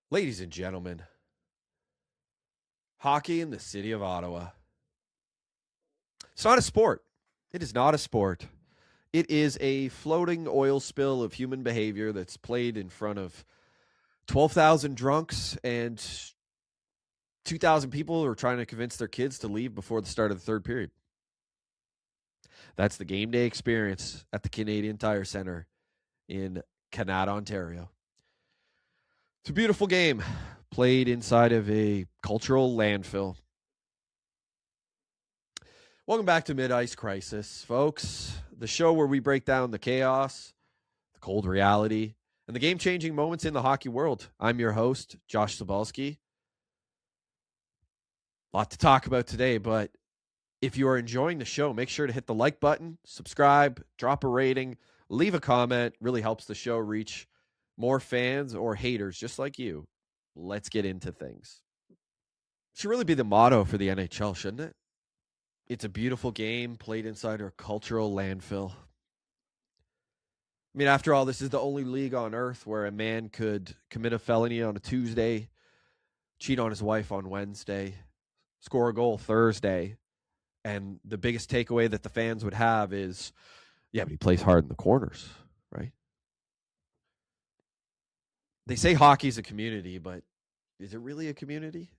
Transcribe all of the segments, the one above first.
Ladies and gentlemen, hockey in the city of Ottawa. It's not a sport. It is not a sport. It is a floating oil spill of human behavior that's played in front of 12,000 drunks and 2,000 people who are trying to convince their kids to leave before the start of the third period. That's the game day experience at the Canadian Tire Centre in Canada, Ontario. It's a beautiful game played inside of a cultural landfill. Welcome back to Mid-Ice Crisis, folks. The show where we break down the chaos, the cold reality, and the game-changing moments in the hockey world. I'm your host, Josh Cybulski. A lot to talk about today, but if you are enjoying the show, make sure to hit the like button, subscribe, drop a rating, leave a comment. Really helps the show reach more fans or haters just like you. Let's get into things. Should really be the motto for the NHL, shouldn't it? It's a beautiful game played inside our cultural landfill. I mean, after all, this is the only league on earth where a man could commit a felony on a Tuesday, cheat on his wife on Wednesday, score a goal Thursday, and the biggest takeaway that the fans would have is, yeah, but he plays hard in the corners, right? They say hockey's a community, but is it really a community?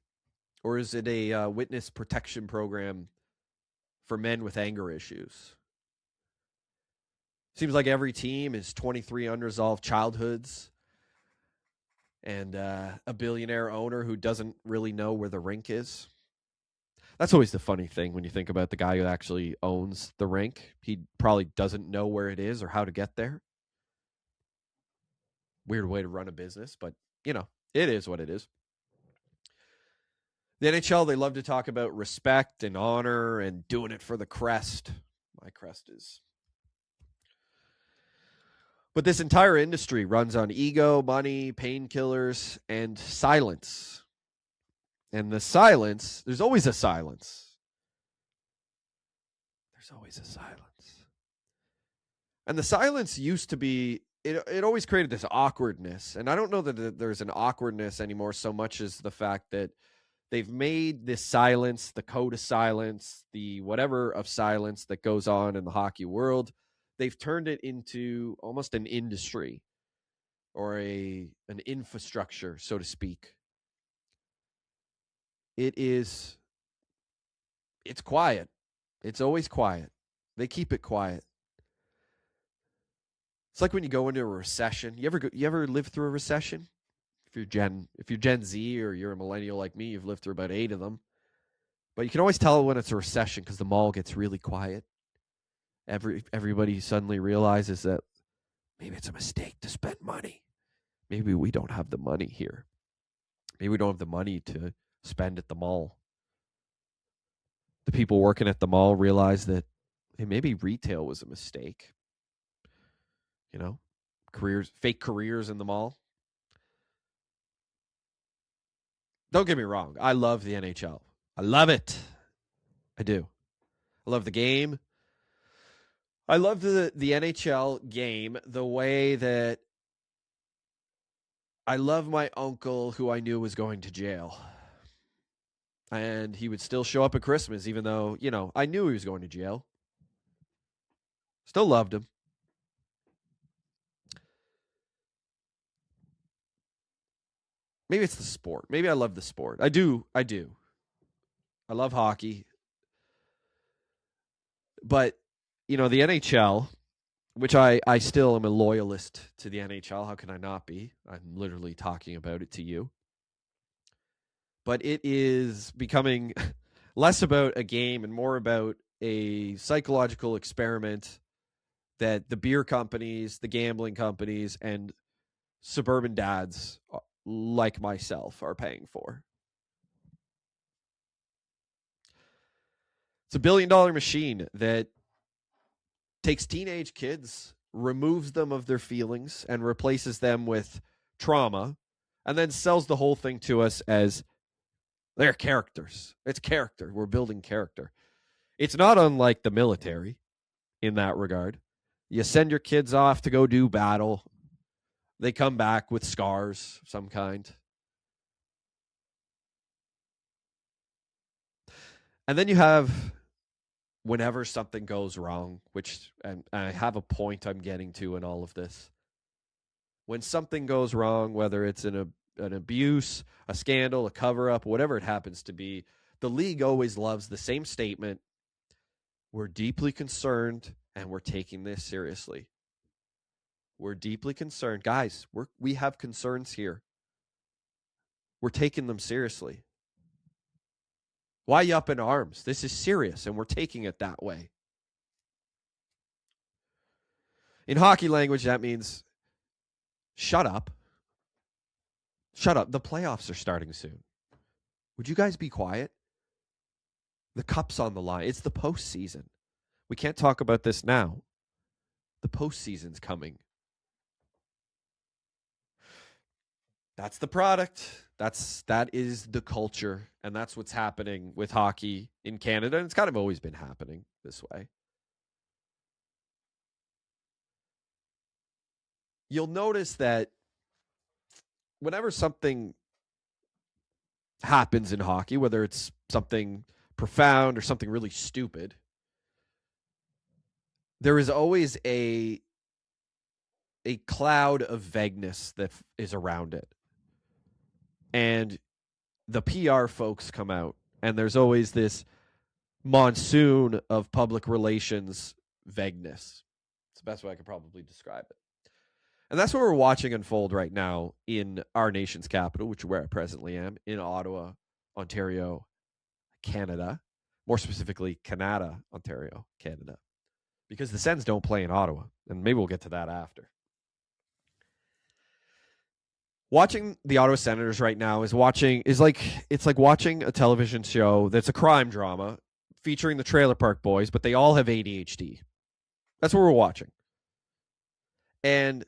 Or is it a witness protection program for men with anger issues? Seems like every team is 23 unresolved childhoods and a billionaire owner who doesn't really know where the rink is. That's always the funny thing when you think about the guy who actually owns the rink. He probably doesn't know where it is or how to get there. Weird way to run a business, but, you know, it is what it is. The NHL, they love to talk about respect and honor and doing it for the crest. My crest is. But this entire industry runs on ego, money, painkillers, and silence. And the silence, there's always a silence. There's always a silence. And the silence used to be, it always created this awkwardness. And I don't know that there's an awkwardness anymore so much as the fact that they've made this silence, the code of silence, the whatever of silence that goes on in the hockey world, they've turned it into almost an industry or an infrastructure, so to speak. It's quiet. It's always quiet. They keep it quiet. It's like when you go into a recession. You ever live through a recession? If you're Gen Z or you're a millennial like me, you've lived through about 8 of them. But you can always tell when it's a recession because the mall gets really quiet. Everybody suddenly realizes that maybe it's a mistake to spend money. Maybe we don't have the money here. Maybe we don't have the money to spend at the mall. The people working at the mall realize that, hey, maybe retail was a mistake. You know, fake careers in the mall. Don't get me wrong. I love the NHL. I love it. I do. I love the game. I love the NHL game the way that I love my uncle who I knew was going to jail. And he would still show up at Christmas, even though, you know, I knew he was going to jail. Still loved him. Maybe it's the sport. Maybe I love the sport. I do. I love hockey. But, you know, the NHL, which I still am a loyalist to the NHL. How can I not be? I'm literally talking about it to you. But it is becoming less about a game and more about a psychological experiment that the beer companies, the gambling companies, and suburban dads like myself are paying for. It's $1 billion machine that takes teenage kids, removes them of their feelings, and replaces them with trauma, and then sells the whole thing to us as they're characters. It's character. We're building character. It's not unlike the military in that regard. You send your kids off to go do battle. They come back with scars of some kind. And then you have whenever something goes wrong, which and I have a point I'm getting to in all of this. When something goes wrong, whether it's an abuse, a scandal, a cover up, whatever it happens to be, the league always loves the same statement: we're deeply concerned and we're taking this seriously. We're deeply concerned. Guys, we have concerns here. We're taking them seriously. Why you up in arms? This is serious and we're taking it that way. In hockey language, that means shut up. Shut up. The playoffs are starting soon. Would you guys be quiet? The cup's on the line. It's the postseason. We can't talk about this now. The postseason's coming. That's the product. That is the culture, and that's what's happening with hockey in Canada, and it's kind of always been happening this way. You'll notice that whenever something happens in hockey, whether it's something profound or something really stupid, there is always a cloud of vagueness that is around it. And the PR folks come out, and there's always this monsoon of public relations vagueness. It's the best way I could probably describe it. And that's what we're watching unfold right now in our nation's capital, which is where I presently am, in Ottawa, Ontario, Canada. More specifically, Canada, Ontario, Canada. Because the Sens don't play in Ottawa, and maybe we'll get to that after. Watching the Ottawa Senators right now is like watching a television show that's a crime drama featuring the Trailer Park Boys, but they all have ADHD. That's what we're watching. And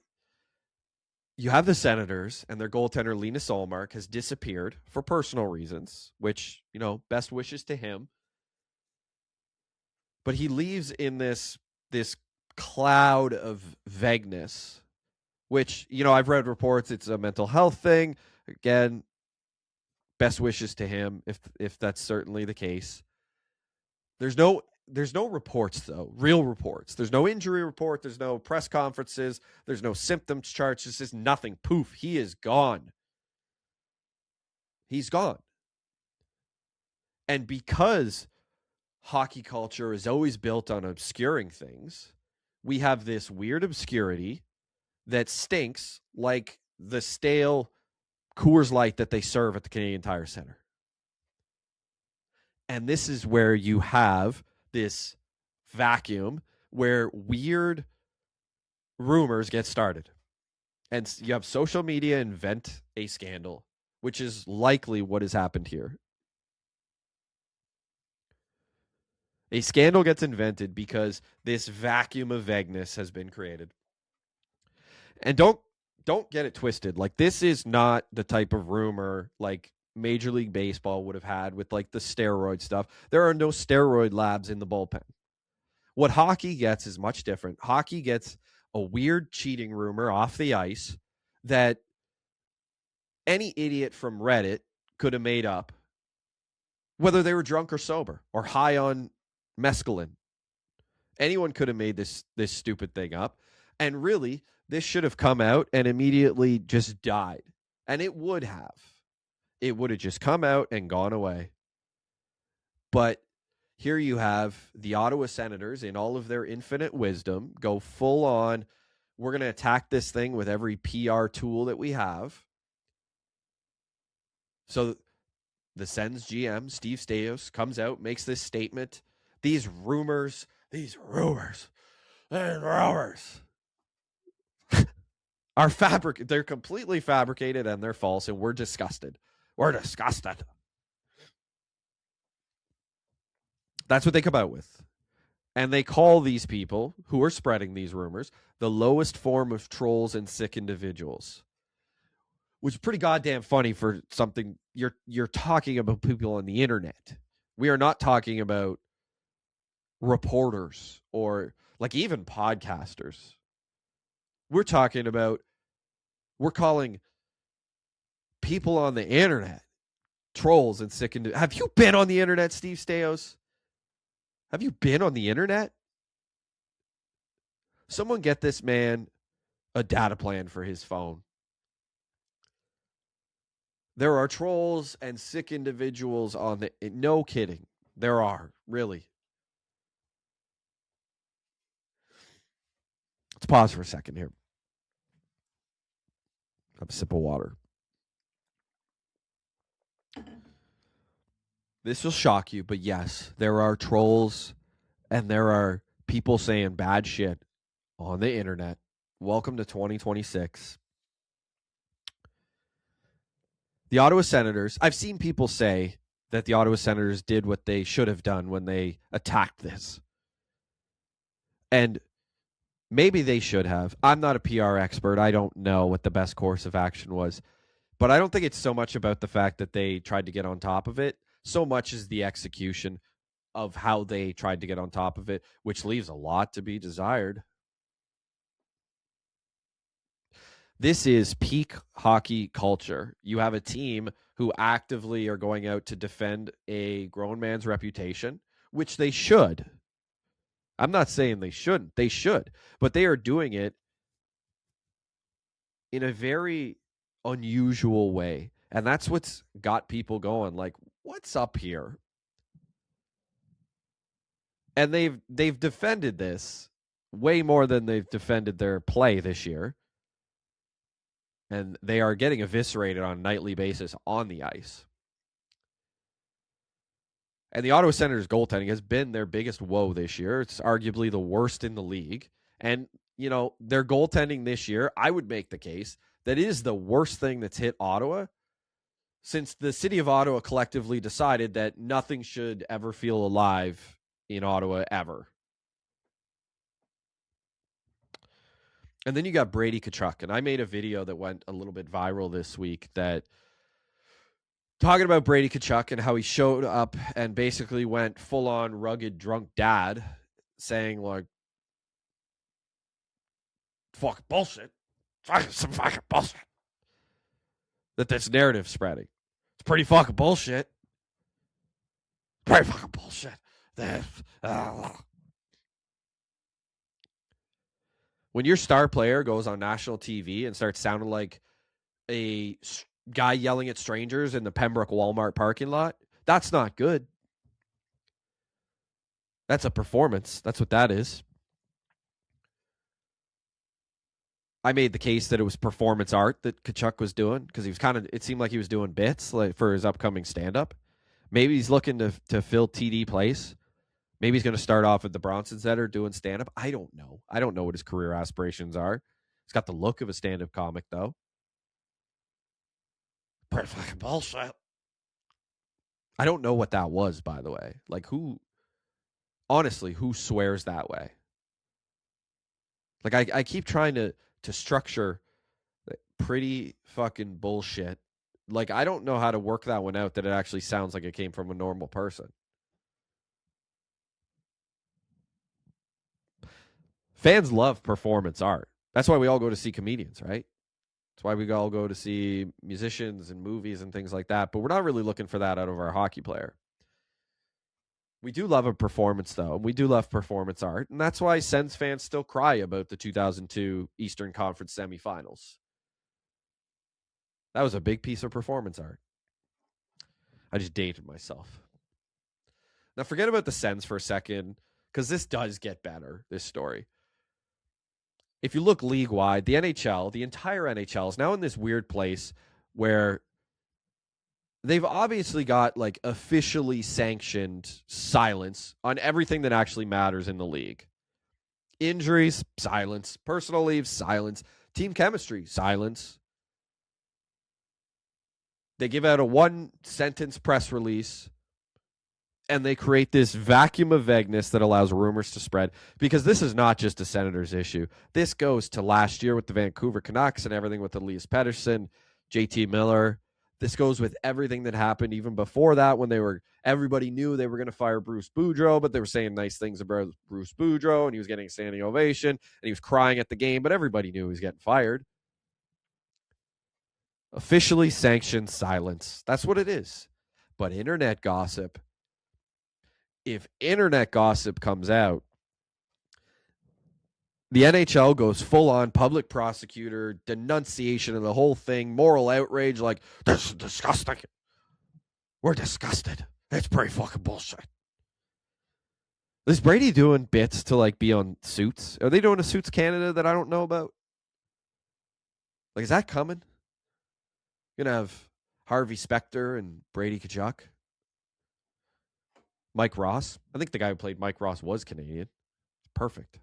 you have the Senators, and their goaltender, Linus Ullmark, has disappeared for personal reasons, which, best wishes to him. But he leaves in this cloud of vagueness, which, I've read reports it's a mental health thing. Again, best wishes to him if that's certainly the case. There's no reports, though, real reports. There's no injury report. There's no press conferences. There's no symptoms charts. This is nothing. Poof, he is gone. He's gone. And because hockey culture is always built on obscuring things, we have this weird obscurity that stinks like the stale Coors Light that they serve at the Canadian Tire Center. And this is where you have this vacuum where weird rumors get started. And you have social media invent a scandal, which is likely what has happened here. A scandal gets invented because this vacuum of vagueness has been created. And don't get it twisted. Like, this is not the type of rumor like Major League Baseball would have had with like the steroid stuff. There are no steroid labs in the bullpen. What hockey gets is much different. Hockey gets a weird cheating rumor off the ice that any idiot from Reddit could have made up, whether they were drunk or sober or high on mescaline. Anyone could have made this stupid thing up. And really, this should have come out and immediately just died. And it would have. It would have just come out and gone away. But here you have the Ottawa Senators, in all of their infinite wisdom, go full on. We're going to attack this thing with every PR tool that we have. So the Sens GM, Steve Staios, comes out, makes this statement. These rumors are they're completely fabricated and they're false, and we're disgusted. We're disgusted. That's what they come out with. And they call these people who are spreading these rumors the lowest form of trolls and sick individuals. Which is pretty goddamn funny for something you're talking about people on the internet. We are not talking about reporters or like even podcasters. We're calling people on the internet trolls and sick. Have you been on the internet, Steve Stajos? Have you been on the internet? Someone get this man a data plan for his phone. There are trolls and sick individuals on the. No kidding. There are, really. Let's pause for a second here. Have a sip of water. This will shock you, but yes, there are trolls and there are people saying bad shit on the internet. Welcome to 2026. The Ottawa Senators, I've seen people say that the Ottawa Senators did what they should have done when they attacked this. And maybe they should have. I'm not a PR expert. I don't know what the best course of action was. But I don't think it's so much about the fact that they tried to get on top of it, so much as the execution of how they tried to get on top of it, which leaves a lot to be desired. This is peak hockey culture. You have a team who actively are going out to defend a grown man's reputation, which they should. I'm not saying they shouldn't. They should. But they are doing it in a very unusual way. And that's what's got people going like, what's up here? And they've defended this way more than they've defended their play this year. And they are getting eviscerated on a nightly basis on the ice. And the Ottawa Senators goaltending has been their biggest woe this year. It's arguably the worst in the league. And, you know, their goaltending this year, I would make the case that it is the worst thing that's hit Ottawa since the city of Ottawa collectively decided that nothing should ever feel alive in Ottawa ever. And then you got Brady Tkachuk. And I made a video that went a little bit viral this week that talking about Brady Tkachuk and how he showed up and basically went full-on rugged drunk dad, saying like, fucking bullshit. Some fucking bullshit. That this narrative spreading. It's pretty fucking bullshit. Pretty fucking bullshit. When your star player goes on national TV and starts sounding like a guy yelling at strangers in the Pembroke Walmart parking lot, that's not good. That's a performance. That's what that is. I made the case that it was performance art that Tkachuk was doing because he was it seemed like he was doing bits like for his upcoming stand-up. Maybe he's looking to fill TD place. Maybe he's going to start off at the Bronson Center doing stand-up. I don't know. I don't know what his career aspirations are. He's got the look of a stand-up comic, though. Pretty fucking bullshit. I don't know what that was, by the way. Like, honestly, who swears that way? Like, I keep trying to structure pretty fucking bullshit. Like, I don't know how to work that one out that it actually sounds like it came from a normal person. Fans love performance art. That's why we all go to see comedians, right? That's why we all go to see musicians and movies and things like that. But we're not really looking for that out of our hockey player. We do love a performance, though. We do love performance art. And that's why Sens fans still cry about the 2002 Eastern Conference semifinals. That was a big piece of performance art. I just dated myself. Now, forget about the Sens for a second, because this does get better, this story. If you look league-wide, the NHL, the entire NHL is now in this weird place where they've obviously got like officially sanctioned silence on everything that actually matters in the league. Injuries, silence. Personal leaves, silence. Team chemistry, silence. They give out a one-sentence press release and they create this vacuum of vagueness that allows rumors to spread, because this is not just a Senators issue. This goes to last year with the Vancouver Canucks and everything with Elias Pettersson, JT Miller. This goes with everything that happened even before that when everybody knew they were going to fire Bruce Boudreau, but they were saying nice things about Bruce Boudreau and he was getting a standing ovation and he was crying at the game, but everybody knew he was getting fired. Officially sanctioned silence. That's what it is. But internet gossip, if internet gossip comes out, the NHL goes full on public prosecutor, denunciation of the whole thing, moral outrage, like, this is disgusting. We're disgusted. It's pretty fucking bullshit. Is Brady doing bits to like be on Suits? Are they doing a Suits Canada that I don't know about? Like, is that coming? You're gonna have Harvey Specter and Brady Kachuk. Mike Ross. I think the guy who played Mike Ross was Canadian. Perfect.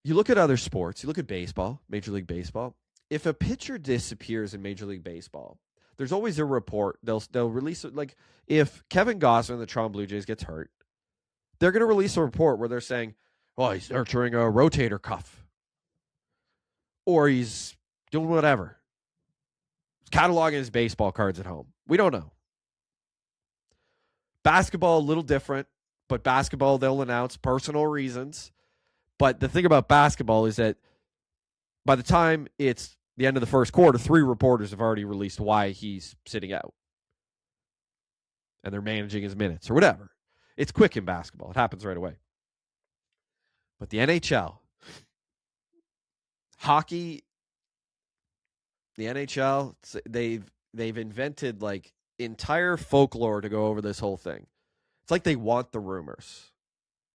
You look at other sports, you look at baseball, Major League Baseball. If a pitcher disappears in Major League Baseball, there's always a report. They'll release it. Like, if Kevin Gausman of the Toronto Blue Jays gets hurt, they're going to release a report where they're saying, oh, he's nurturing a rotator cuff. Or he's doing whatever. He's cataloging his baseball cards at home. We don't know. Basketball, a little different, but basketball, they'll announce personal reasons. But the thing about basketball is that by the time it's the end of the first quarter, 3 reporters have already released why he's sitting out. And they're managing his minutes or whatever. It's quick in basketball. It happens right away. But the NHL, hockey, the NHL, they've invented like entire folklore to go over this whole thing. It's like they want the rumors,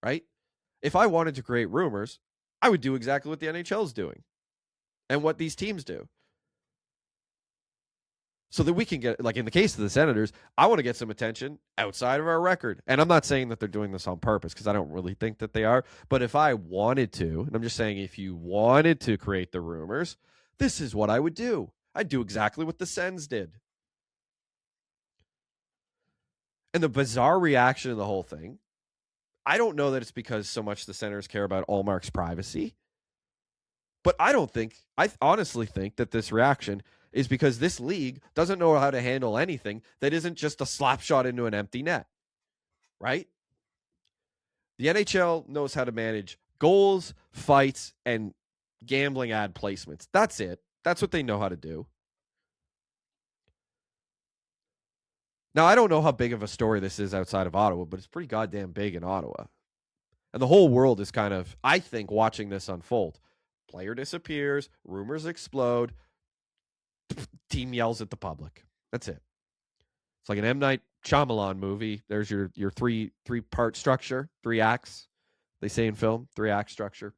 right? If I wanted to create rumors, I would do exactly what the NHL is doing and what these teams do. So that we can get, like in the case of the Senators, I want to get some attention outside of our record. And I'm not saying that they're doing this on purpose because I don't really think that they are. But if I wanted to, and I'm just saying if you wanted to create the rumors, this is what I would do. I'd do exactly what the Sens did. And the bizarre reaction of the whole thing, I don't know that it's because so much the Senators care about Allmark's privacy. But I honestly think that this reaction is because this league doesn't know how to handle anything that isn't just a slap shot into an empty net, right? The NHL knows how to manage goals, fights, and gambling ad placements. That's it. That's what they know how to do. Now, I don't know how big of a story this is outside of Ottawa, but it's pretty goddamn big in Ottawa. And the whole world is kind of, I think, watching this unfold. Player disappears, rumors explode, team yells at the public. That's it. It's like an M. Night Shyamalan movie. There's your three-part structure, 3 acts. They say in film, 3-act structure.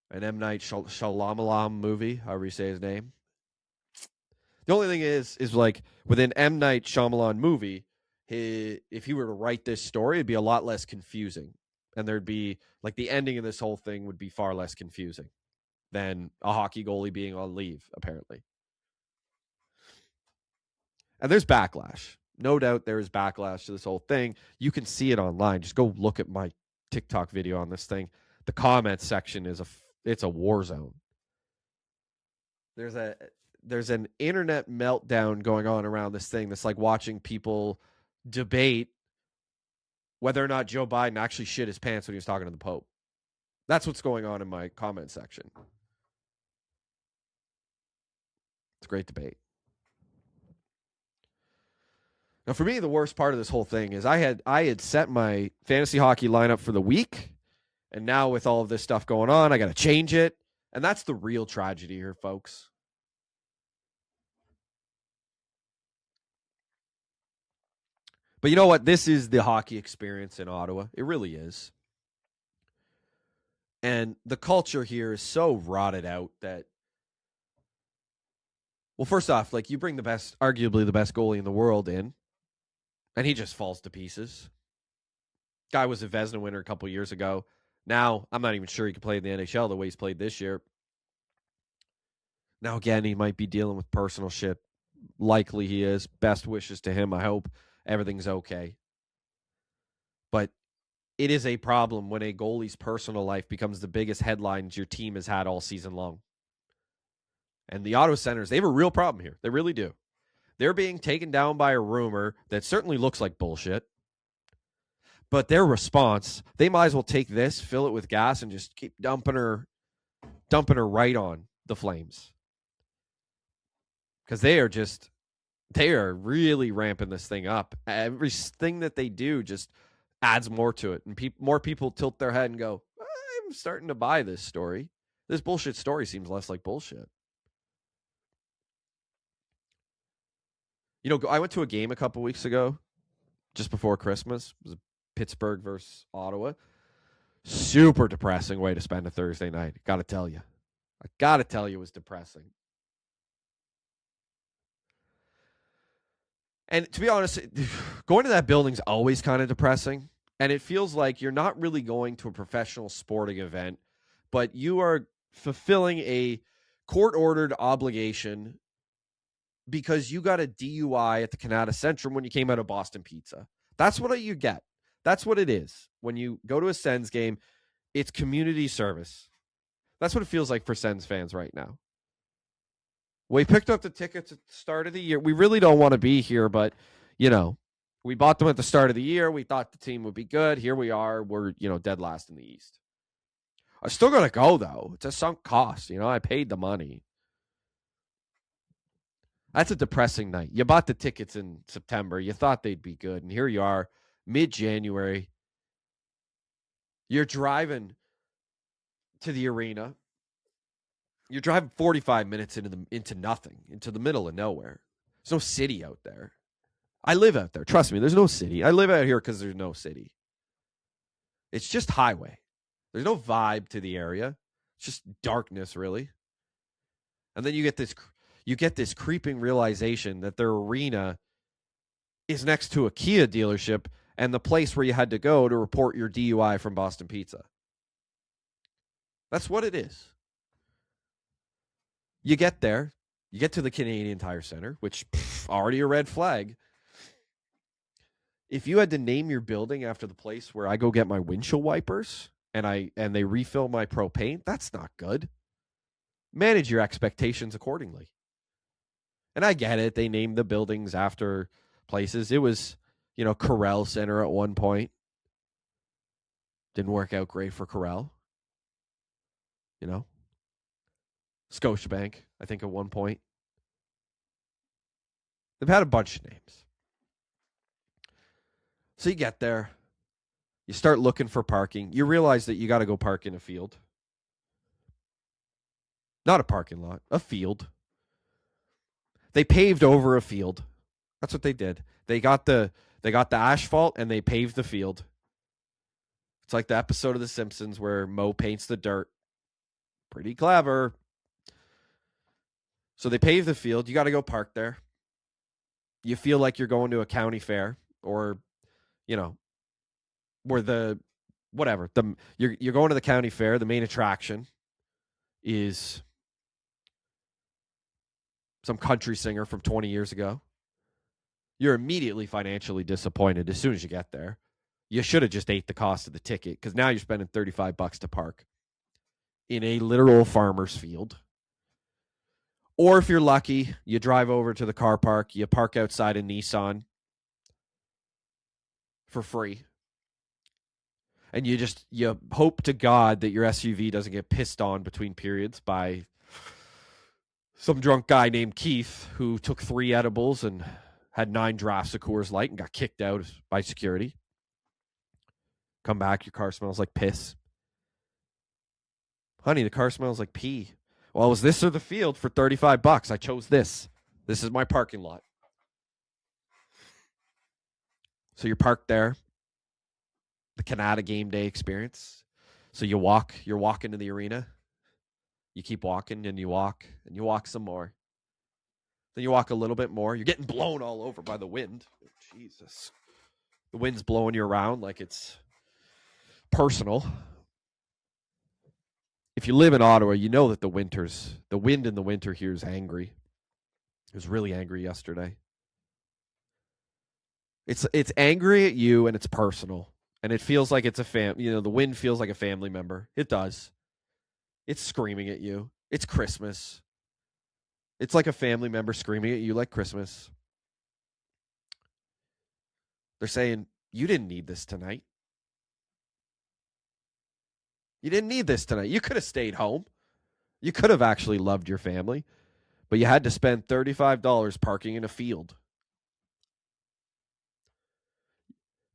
An M. Night Shyamalan movie, however you say his name. The only thing is like with an M. Night Shyamalan movie, if he were to write this story, it'd be a lot less confusing. And there'd be, like, the ending of this whole thing would be far less confusing than a hockey goalie being on leave, apparently. And there's backlash. No doubt there is backlash to this whole thing. You can see it online. Just go look at my TikTok video on this thing. The comments section it's a war zone. There's an internet meltdown going on around this thing that's like watching people debate whether or not Joe Biden actually shit his pants when he was talking to the Pope. That's what's going on in my comment section. It's a great debate. Now, for me, the worst part of this whole thing is I had set my fantasy hockey lineup for the week, and now with all of this stuff going on, I got to change it. And that's the real tragedy here, folks. But you know what? This is the hockey experience in Ottawa. It really is. And the culture here is so rotted out that, well, first off, like, you bring arguably the best goalie in the world in, and he just falls to pieces. Guy was a Vezina winner a couple years ago. Now, I'm not even sure he can play in the NHL the way he's played this year. Now, again, he might be dealing with personal shit. Likely he is. Best wishes to him. I hope everything's okay. But it is a problem when a goalie's personal life becomes the biggest headlines your team has had all season long. And the Ottawa Senators, they have a real problem here. They really do. They're being taken down by a rumor that certainly looks like bullshit. But their response, they might as well take this, fill it with gas, and just keep dumping her right on the Flames. because they are really ramping this thing up. Everything that they do just adds more to it, and more people tilt their head and go, I'm starting to buy this story. This bullshit story seems less like bullshit. I went to a game a couple weeks ago, just before Christmas. It was Pittsburgh versus Ottawa. Super depressing way to spend a Thursday night. Got to tell you. It was depressing. And to be honest, going to that building's always kind of depressing. And it feels like you're not really going to a professional sporting event, but you are fulfilling a court-ordered obligation because you got a DUI at the Canada Centrum when you came out of Boston Pizza. That's what you get. That's what it is. When you go to a Sens game, it's community service. That's what it feels like for Sens fans right now. We picked up the tickets at the start of the year. We really don't want to be here, but, we bought them at the start of the year. We thought the team would be good. Here we are. We're, dead last in the East. I'm still going to go, though. It's a sunk cost. I paid the money. That's a depressing night. You bought the tickets in September. You thought they'd be good. And here you are, mid-January. You're driving to the arena. You're driving 45 minutes into nothing, into the middle of nowhere. There's no city out there. I live out there. Trust me, there's no city. I live out here because there's no city. It's just highway. There's no vibe to the area. It's just darkness, really. And then you get this creeping realization that their arena is next to a Kia dealership and the place where you had to go to report your DUI from Boston Pizza. That's what it is. You get there. You get to the Canadian Tire Center, which already a red flag. If you had to name your building after the place where I go get my windshield wipers and they refill my propane, that's not good. Manage your expectations accordingly. And I get it. They named the buildings after places. It was, Corel Center at one point. Didn't work out great for Corel. Scotiabank, I think, at one point. They've had a bunch of names. So you get there. You start looking for parking. You realize that you got to go park in a field. Not a parking lot, a field. They paved over a field. That's what they did. They got the asphalt and they paved the field. It's like the episode of The Simpsons where Moe paints the dirt. Pretty clever. So they paved the field. You got to go park there. You feel like you're going to a county fair or, where you're going to the county fair. The main attraction is some country singer from 20 years ago. You're immediately financially disappointed as soon as you get there. You should have just ate the cost of the ticket because now you're spending $35 to park in a literal farmer's field. Or if you're lucky, you drive over to the car park, you park outside a Nissan for free. And you hope to God that your SUV doesn't get pissed on between periods by some drunk guy named Keith who took 3 edibles and had 9 drafts of Coors Light and got kicked out by security. Come back, your car smells like piss. Honey, the car smells like pee. Well, it was this or the field for $35. I chose this. This is my parking lot. So you're parked there. The Canada game day experience. So you're walking to the arena. You keep walking and you walk some more. Then you walk a little bit more. You're getting blown all over by the wind. Jesus. The wind's blowing you around like it's personal. If you live in Ottawa, you know that the wind in the winter here is angry. It was really angry yesterday. It's angry at you and it's personal. And it feels like it's the wind feels like a family member. It does. It's screaming at you. It's Christmas. It's like a family member screaming at you like Christmas. They're saying, you didn't need this tonight. You didn't need this tonight. You could have stayed home. You could have actually loved your family. but you had to spend $35 parking in a field.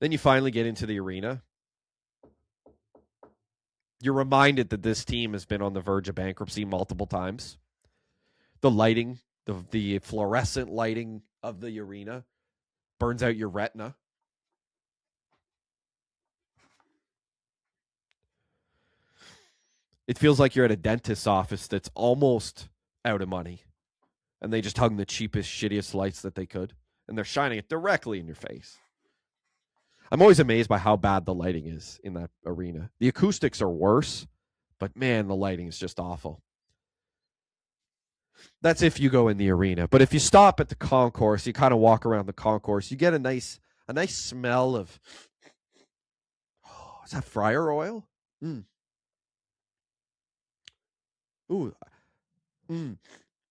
Then you finally get into the arena. You're reminded that this team has been on the verge of bankruptcy multiple times. The lighting, the fluorescent lighting of the arena burns out your retina. It feels like you're at a dentist's office that's almost out of money, and they just hung the cheapest, shittiest lights that they could, and they're shining it directly in your face. I'm always amazed by how bad the lighting is in that arena. The acoustics are worse, but man, the lighting is just awful. That's if you go in the arena. But if you stop at the concourse, you kind of walk around the concourse, you get a nice smell of, is that fryer oil? Ooh.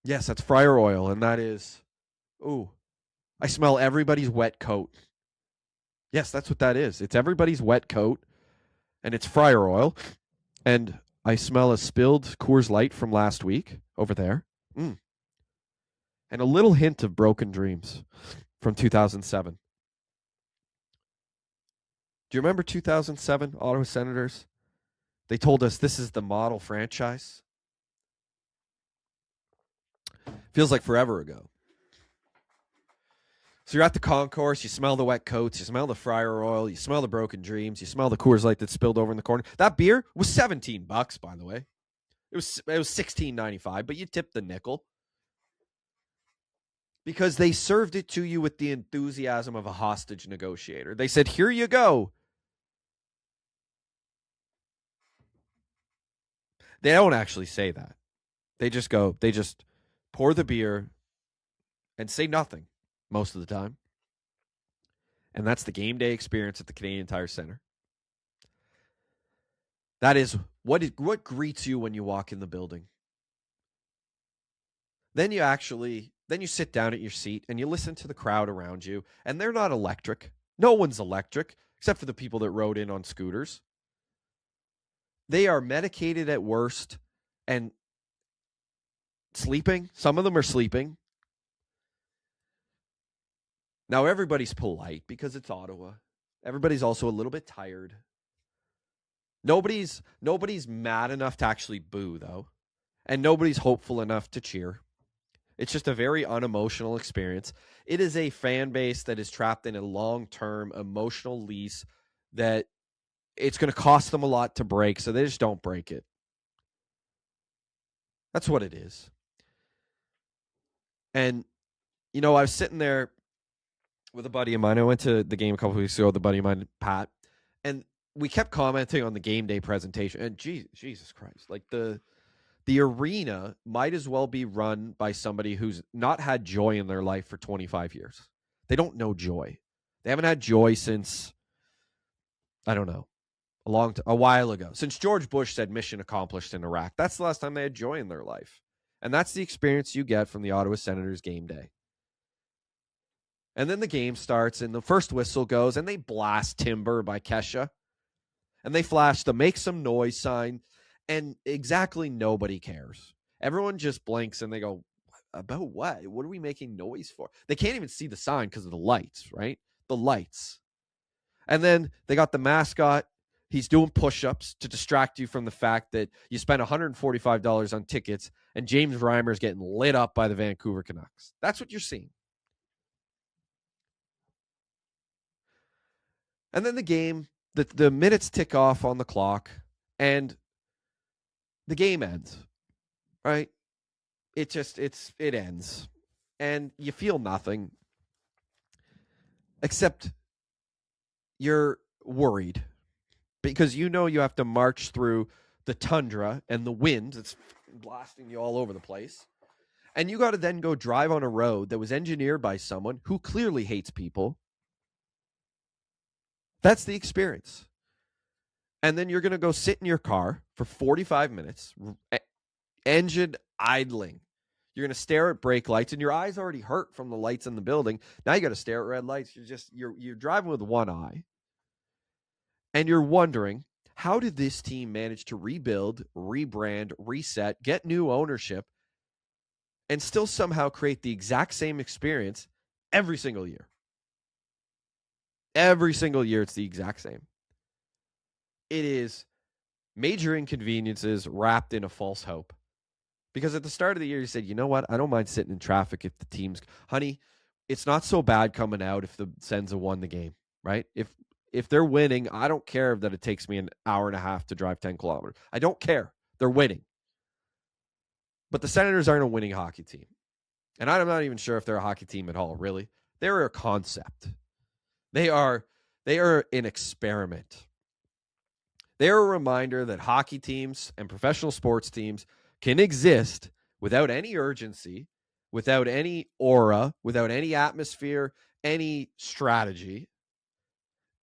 Yes, that's fryer oil, and that is, I smell everybody's wet coat. Yes, that's what that is. It's everybody's wet coat, and it's fryer oil, and I smell a spilled Coors Light from last week over there. And a little hint of broken dreams from 2007. Do you remember 2007, Ottawa Senators? They told us this is the model franchise. Feels like forever ago. So you're at the concourse, you smell the wet coats, you smell the fryer oil, you smell the broken dreams, you smell the Coors Light that spilled over in the corner. That beer was $17, by the way. It was $16.95, but you tipped the nickel. Because they served it to you with the enthusiasm of a hostage negotiator. They said, here you go. They don't actually say that. They just pour the beer and say nothing most of the time. And that's the game day experience at the Canadian Tire Center. That is what greets you when you walk in the building. Then you sit down at your seat and you listen to the crowd around you, and they're not electric. No one's electric, except for the people that rode in on scooters. They are medicated at worst and sleeping. Some of them are sleeping. Now, everybody's polite because it's Ottawa. Everybody's also a little bit tired. Nobody's mad enough to actually boo, though. And nobody's hopeful enough to cheer. It's just a very unemotional experience. It is a fan base that is trapped in a long-term emotional lease that it's going to cost them a lot to break, so they just don't break it. That's what it is. And, I was sitting there with a buddy of mine. I went to the game a couple of weeks ago with a buddy of mine, Pat, and we kept commenting on the game day presentation. And Jesus Christ, like the arena might as well be run by somebody who's not had joy in their life for 25 years. They don't know joy. They haven't had joy since, I don't know, a while ago. Since George Bush said mission accomplished in Iraq. That's the last time they had joy in their life. And that's the experience you get from the Ottawa Senators game day. And then the game starts, and the first whistle goes, and they blast Timber by Kesha. And they flash the make some noise sign, and exactly nobody cares. Everyone just blinks, and they go, about what? What are we making noise for? They can't even see the sign because of the lights, right? The lights. And then they got the mascot. He's doing push-ups to distract you from the fact that you spent $145 on tickets, and James Reimer's getting lit up by the Vancouver Canucks. That's what you're seeing. And then the game, the minutes tick off on the clock, and the game ends, right? It ends. And you feel nothing, except you're worried because you have to march through the tundra and the wind that's blasting you all over the place. And you got to then go drive on a road that was engineered by someone who clearly hates people. That's the experience. And then you're going to go sit in your car for 45 minutes, engine idling. You're going to stare at brake lights, and your eyes already hurt from the lights in the building. Now you got to stare at red lights. You're driving with one eye. And you're wondering, how did this team manage to rebuild, rebrand, reset, get new ownership, and still somehow create the exact same experience every single year. Every single year, it's the exact same. It is major inconveniences wrapped in a false hope. Because at the start of the year, you said, you know what? I don't mind sitting in traffic if the team's, honey, it's not so bad coming out if the Sens have won the game, right? If they're winning, I don't care that it takes me an hour and a half to drive 10 kilometers. I don't care. They're winning. But the Senators aren't a winning hockey team. And I'm not even sure if they're a hockey team at all, really. They're a concept. They are an experiment. They're a reminder that hockey teams and professional sports teams can exist without any urgency, without any aura, without any atmosphere, any strategy.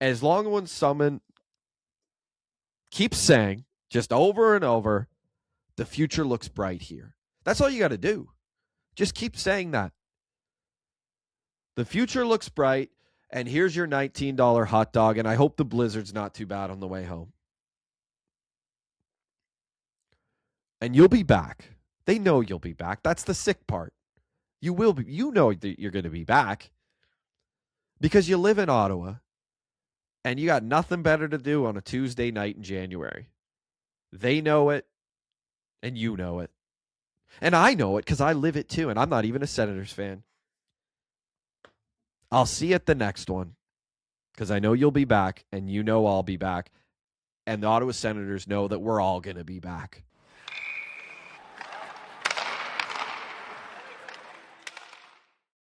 As long as someone keeps saying, just over and over, the future looks bright here. That's all you got to do. Just keep saying that. The future looks bright, and here's your $19 hot dog, and I hope the blizzard's not too bad on the way home. And you'll be back. They know you'll be back. That's the sick part. You will be. You know that you're going to be back because you live in Ottawa and you got nothing better to do on a Tuesday night in January. They know it and you know it. And I know it because I live it too, and I'm not even a Senators fan. I'll see you at the next one because I know you'll be back and you know I'll be back. And the Ottawa Senators know that we're all going to be back.